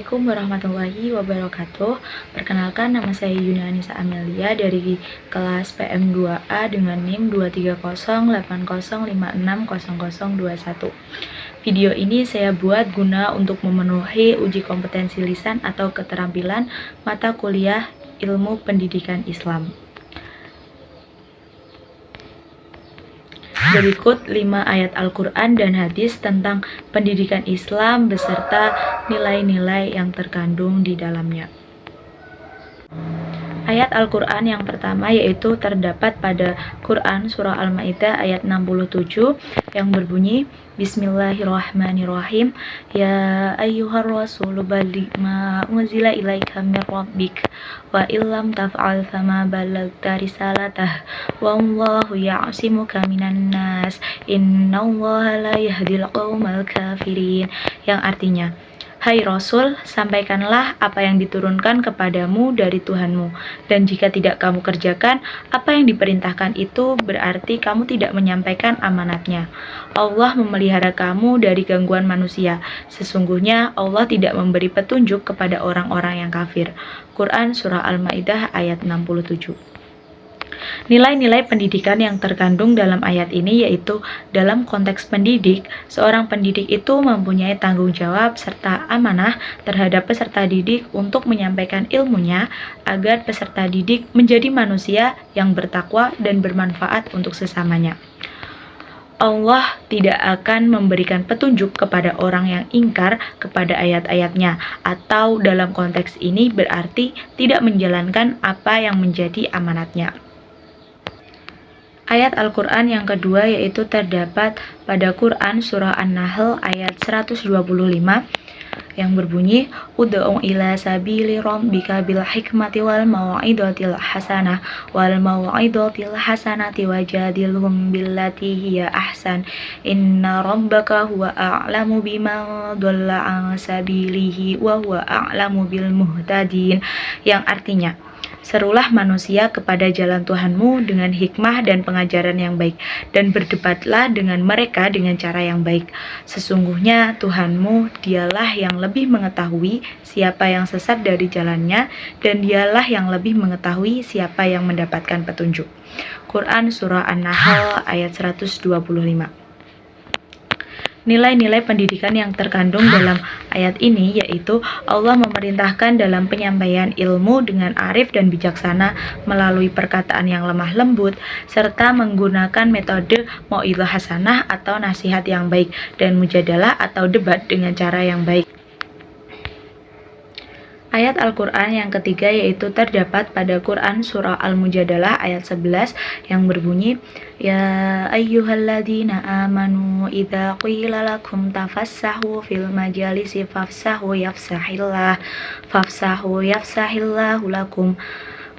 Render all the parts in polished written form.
Assalamualaikum warahmatullahi wabarakatuh. Perkenalkan, nama saya Yuna Anissa Amelia dari kelas PM2A dengan NIM 23080560021. Video ini saya buat guna untuk memenuhi uji kompetensi lisan atau keterampilan mata kuliah Ilmu Pendidikan Islam. Berikut 5 ayat Al-Quran dan hadis tentang pendidikan Islam beserta nilai-nilai yang terkandung di dalamnya. Ayat Al-Quran yang pertama yaitu terdapat pada Quran Surah Al-Ma'idah ayat 67 yang berbunyi, Bismillahirrahmanirrahim, Ya ayyuhar rasulu balligh ma unzila ilaika mir rabbik wa illam taf'al fama ballagta risalatah wallahu ya'simuka minan nas innallaha la yahdil qaumal kafirin, yang artinya, Hai Rasul, sampaikanlah apa yang diturunkan kepadamu dari Tuhanmu, dan jika tidak kamu kerjakan apa yang diperintahkan itu, berarti kamu tidak menyampaikan amanatnya. Allah memelihara kamu dari gangguan manusia. Sesungguhnya Allah tidak memberi petunjuk kepada orang-orang yang kafir. Quran Surah Al-Ma'idah ayat 67. Nilai-nilai pendidikan yang terkandung dalam ayat ini yaitu dalam konteks pendidik, seorang pendidik itu mempunyai tanggung jawab serta amanah terhadap peserta didik untuk menyampaikan ilmunya agar peserta didik menjadi manusia yang bertakwa dan bermanfaat untuk sesamanya. Allah tidak akan memberikan petunjuk kepada orang yang ingkar kepada ayat-ayatnya, atau dalam konteks ini berarti tidak menjalankan apa yang menjadi amanatnya. Ayat Al-Quran yang kedua yaitu terdapat pada Quran Surah An-Nahl ayat 125 yang berbunyi, Ud'u ila sabili rabbika bil hikmati wal mau'izatil hasanah wajadilhum billati hiya ahsan inna rabbaka huwa a'lamu biman dhalla an sabilihi wa huwa a'lamu bil muhtadin, yang artinya, serulah manusia kepada jalan Tuhanmu dengan hikmah dan pengajaran yang baik, dan berdebatlah dengan mereka dengan cara yang baik. Sesungguhnya Tuhanmu dialah yang lebih mengetahui siapa yang sesat dari jalannya, dan dialah yang lebih mengetahui siapa yang mendapatkan petunjuk. Quran Surah An-Nahl ayat 125. Nilai-nilai pendidikan yang terkandung dalam ayat ini yaitu Allah memerintahkan dalam penyampaian ilmu dengan arif dan bijaksana melalui perkataan yang lemah lembut serta menggunakan metode mau'izah hasanah atau nasihat yang baik dan mujadalah atau debat dengan cara yang baik. Ayat Al-Quran yang ketiga yaitu terdapat pada Quran Surah Al-Mujadalah ayat 11 yang berbunyi, Ya ayyuhalladzina amanu idza qila lakum tafassahu fil majalisi fafsahu yafsahillahu lakum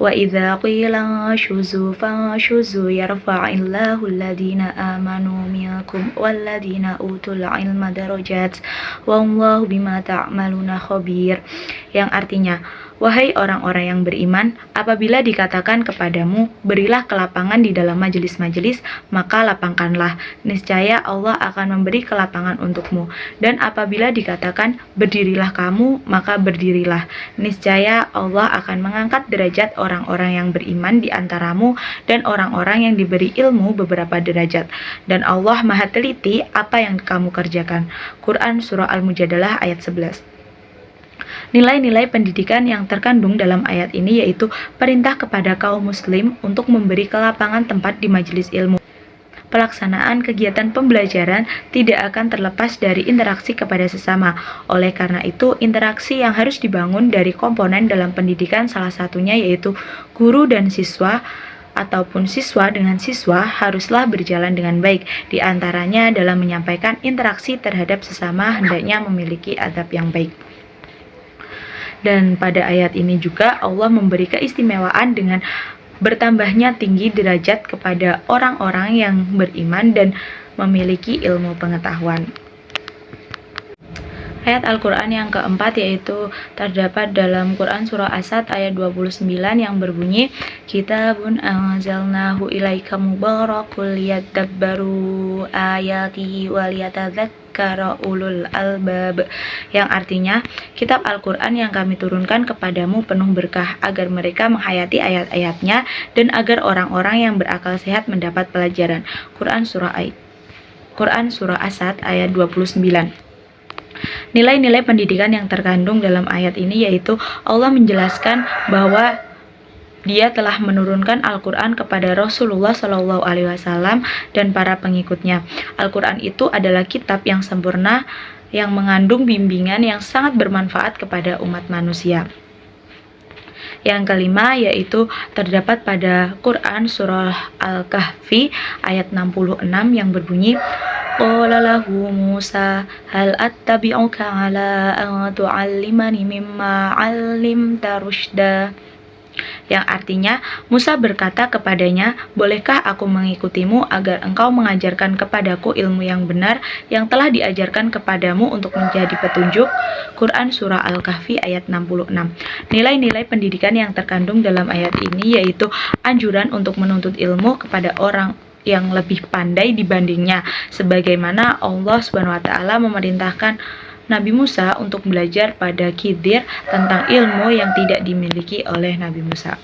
wa idza qila shuzu fanshuzu yarfa'illahu alladhina amanu minkum walladhina utul ilma darajat wallahu bima ta'maluna khabir, yang artinya, wahai orang-orang yang beriman, apabila dikatakan kepadamu, berilah kelapangan di dalam majelis-majelis, maka lapangkanlah, niscaya Allah akan memberi kelapangan untukmu. Dan apabila dikatakan, berdirilah kamu, maka berdirilah, niscaya Allah akan mengangkat derajat orang-orang yang beriman di antaramu dan orang-orang yang diberi ilmu beberapa derajat. Dan Allah maha teliti apa yang kamu kerjakan. Quran Surah Al-Mujadalah ayat 11. Nilai-nilai pendidikan yang terkandung dalam ayat ini yaitu perintah kepada kaum muslim untuk memberi kelapangan tempat di majelis ilmu. Pelaksanaan kegiatan pembelajaran tidak akan terlepas dari interaksi kepada sesama. Oleh karena itu, interaksi yang harus dibangun dari komponen dalam pendidikan salah satunya yaitu guru dan siswa ataupun siswa dengan siswa haruslah berjalan dengan baik. Di antaranya dalam menyampaikan interaksi terhadap sesama hendaknya memiliki adab yang baik. Dan pada ayat ini juga Allah memberi keistimewaan dengan bertambahnya tinggi derajat kepada orang-orang yang beriman dan memiliki ilmu pengetahuan. Ayat Al-Quran yang keempat yaitu terdapat dalam Quran Surah As-Sad ayat 29 yang berbunyi, Kitabun anzalnahu ilaika mubarakul liyadabbaru ayatihi waliyatadzakkara liyadhakkara ulul albab, yang artinya kitab Al-Quran yang kami turunkan kepadamu penuh berkah agar mereka menghayati ayat-ayatnya dan agar orang-orang yang berakal sehat mendapat pelajaran. Quran Surah Asad ayat 29. Nilai-nilai pendidikan yang terkandung dalam ayat ini yaitu Allah menjelaskan bahwa Dia telah menurunkan Al-Quran kepada Rasulullah SAW dan para pengikutnya. Al-Quran itu adalah kitab yang sempurna yang mengandung bimbingan yang sangat bermanfaat kepada umat manusia. Yang kelima yaitu terdapat pada Quran surah Al-Kahfi ayat 66 yang berbunyi Qala lahu Musa hal attabi'uka ala an tu'allimani mimma 'allimta rusyda, yang artinya Musa berkata kepadanya, bolehkah aku mengikutimu agar engkau mengajarkan kepadaku ilmu yang benar yang telah diajarkan kepadamu untuk menjadi petunjuk. Quran Surah Al-Kahfi ayat 66. Nilai-nilai pendidikan yang terkandung dalam ayat ini yaitu anjuran untuk menuntut ilmu kepada orang yang lebih pandai dibandingnya, sebagaimana Allah SWT memerintahkan Nabi Musa untuk belajar pada Khidir tentang ilmu yang tidak dimiliki oleh Nabi Musa.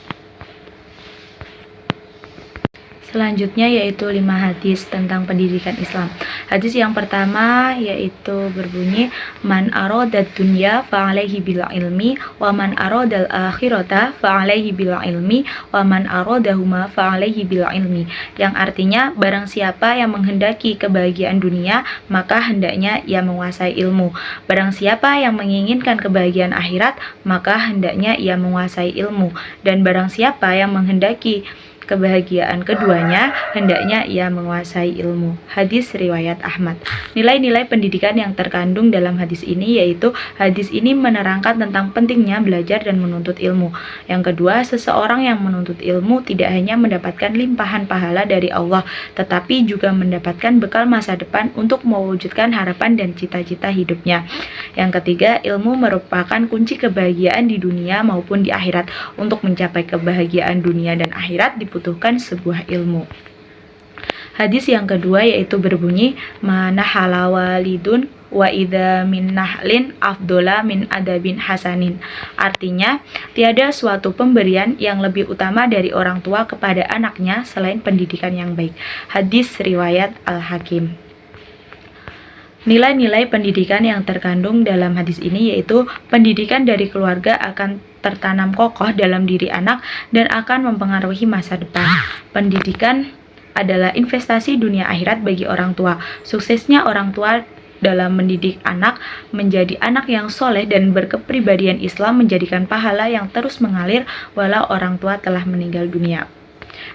Selanjutnya yaitu 5 hadis tentang pendidikan Islam. Hadis yang pertama yaitu berbunyi man aradad dunya fa'alaihi bil ilmi wa man aradal akhirata fa'alaihi bil ilmi wa man aradahuma fa'alaihi bil ilmi, yang artinya barang siapa yang menghendaki kebahagiaan dunia maka hendaknya ia menguasai ilmu, barang siapa yang menginginkan kebahagiaan akhirat maka hendaknya ia menguasai ilmu, dan barang siapa yang menghendaki kebahagiaan keduanya hendaknya ia menguasai ilmu. Hadis riwayat Ahmad. Nilai-nilai pendidikan yang terkandung dalam hadis ini yaitu hadis ini menerangkan tentang pentingnya belajar dan menuntut ilmu. Yang kedua, seseorang yang menuntut ilmu tidak hanya mendapatkan limpahan pahala dari Allah, tetapi juga mendapatkan bekal masa depan untuk mewujudkan harapan dan cita-cita hidupnya. Yang ketiga, ilmu merupakan kunci kebahagiaan di dunia maupun di akhirat. Untuk mencapai kebahagiaan dunia dan akhirat dibutuhkan sebuah ilmu. Hadis yang kedua yaitu berbunyi mana halawalidun wa idza min nahlin afdola min adabin hasanin. Artinya, tiada suatu pemberian yang lebih utama dari orang tua kepada anaknya selain pendidikan yang baik. Hadis riwayat Al-Hakim. Nilai-nilai pendidikan yang terkandung dalam hadis ini yaitu pendidikan dari keluarga akan tertanam kokoh dalam diri anak dan akan mempengaruhi masa depan. Pendidikan adalah investasi dunia akhirat bagi orang tua. Suksesnya orang tua dalam mendidik anak menjadi anak yang soleh dan berkepribadian Islam menjadikan pahala yang terus mengalir walau orang tua telah meninggal dunia.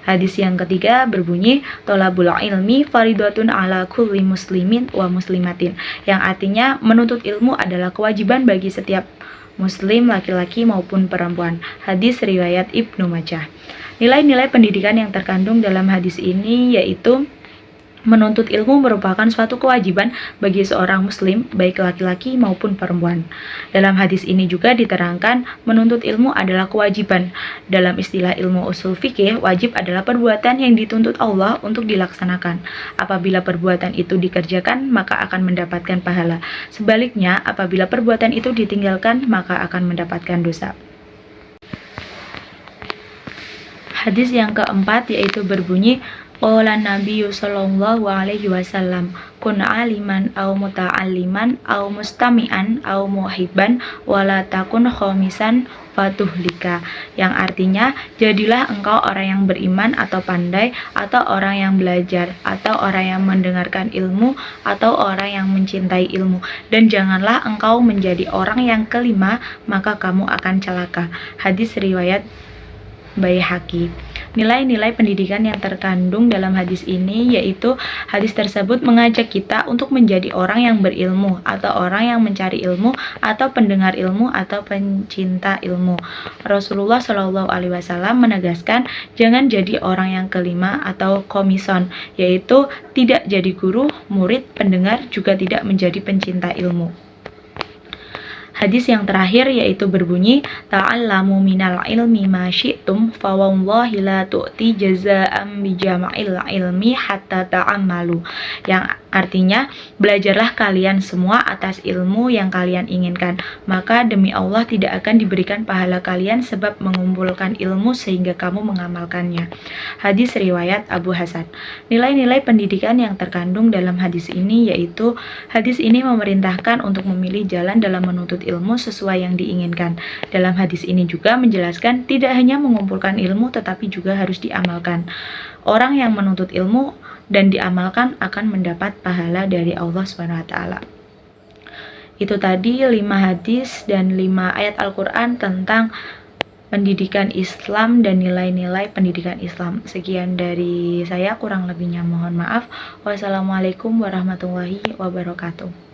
Hadis yang ketiga berbunyi tolabul ilmi faridatun ala kulli muslimin wa muslimatin, yang artinya menuntut ilmu adalah kewajiban bagi setiap muslim laki-laki maupun perempuan. Hadis riwayat Ibnu Majah. Nilai-nilai pendidikan yang terkandung dalam hadis ini yaitu menuntut ilmu merupakan suatu kewajiban bagi seorang muslim, baik laki-laki maupun perempuan. Dalam hadis ini juga diterangkan menuntut ilmu adalah kewajiban. Dalam istilah ilmu usul fikih, wajib adalah perbuatan yang dituntut Allah untuk dilaksanakan. Apabila perbuatan itu dikerjakan, maka akan mendapatkan pahala. Sebaliknya, apabila perbuatan itu ditinggalkan, maka akan mendapatkan dosa. Hadis yang keempat yaitu berbunyi qala Nabi sallallahu alaihi wasallam kun aliman au muta'alliman au mustami'an au muhibban wala takun khamisan fatuhlika, yang artinya jadilah engkau orang yang beriman atau pandai atau orang yang belajar atau orang yang mendengarkan ilmu atau orang yang mencintai ilmu, dan janganlah engkau menjadi orang yang kelima maka kamu akan celaka. Hadis riwayat Baihaqi. Nilai-nilai pendidikan yang terkandung dalam hadis ini yaitu hadis tersebut mengajak kita untuk menjadi orang yang berilmu atau orang yang mencari ilmu atau pendengar ilmu atau pencinta ilmu. Rasulullah Shallallahu Alaihi Wasallam menegaskan jangan jadi orang yang kelima atau komison, yaitu tidak jadi guru, murid, pendengar, juga tidak menjadi pencinta ilmu. Hadis yang terakhir yaitu berbunyi ta'allamu minal ilmi ma syi'tum fa wallahi la tu'ti jazaa'an bi jama'il ilmi hatta ta'ammalu, yang Artinya, belajarlah kalian semua atas ilmu yang kalian inginkan, maka demi Allah tidak akan diberikan pahala kalian sebab mengumpulkan ilmu sehingga kamu mengamalkannya. Hadis riwayat Abu Hasan. Nilai-nilai pendidikan yang terkandung dalam hadis ini yaitu hadis ini memerintahkan untuk memilih jalan dalam menuntut ilmu sesuai yang diinginkan. Dalam hadis ini juga menjelaskan tidak hanya mengumpulkan ilmu tetapi juga harus diamalkan. Orang yang menuntut ilmu dan diamalkan akan mendapat pahala dari Allah SWT. Itu tadi 5 hadis dan 5 ayat Al-Quran tentang pendidikan Islam dan nilai-nilai pendidikan Islam. Sekian dari saya, kurang lebihnya mohon maaf. Wassalamualaikum warahmatullahi wabarakatuh.